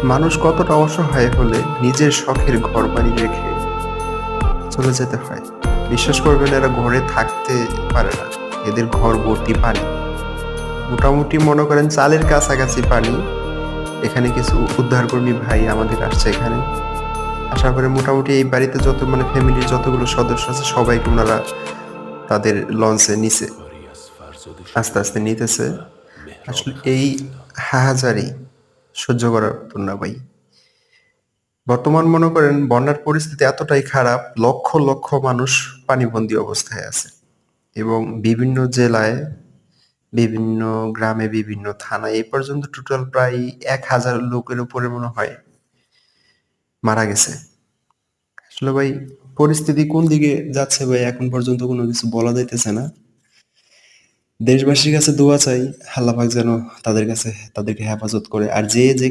মানুষ কতটা অসহায় হলে নিজের শখের ঘরবাড়ি রেখে চলে যেতে হয়। বিশ্বাস করবেন এরা ঘরে থাকতে পারে না। এদের ঘর ভর্তি পানি। মোটামুটি মনে করেন চালের কাছাকাছি পানি। এখানে কিছু উদ্ধারকর্মী ভাই আমাদের আসছে এখানে। আসার পরে মোটামুটি এই বাড়িতে যত মানে ফ্যামিলির যতগুলো সদস্য আছে সবাইকে উনারা তাদের লঞ্চে নিছে। আস্তে, আস্তে নিতেছে। আসলে এই হাহাজারি সহ্য করার মতো না ভাই। বর্তমান মনে করেন বন্যার পরিস্থিতি এতটাই খারাপ, লক্ষ, লক্ষ মানুষ পানিবন্দী অবস্থায় আছে। এবং বিভিন্ন জেলায়, বিভিন্ন গ্রামে, বিভিন্ন থানায় এ পর্যন্ত টোটাল প্রায় ১,০০০ লোকের উপরে মনে হয় মারা গেছে। আসলে ভাই পরিস্থিতি কোন দিকে যাচ্ছে ভাই এখন পর্যন্ত কোনো কিছু বলা যাইতেছে না। দেশবাসীর কাছে দোয়া চাই, আল্লাহ পাক যেন তাদের কাছে তাদেরকে হেফাজত করে। আর যে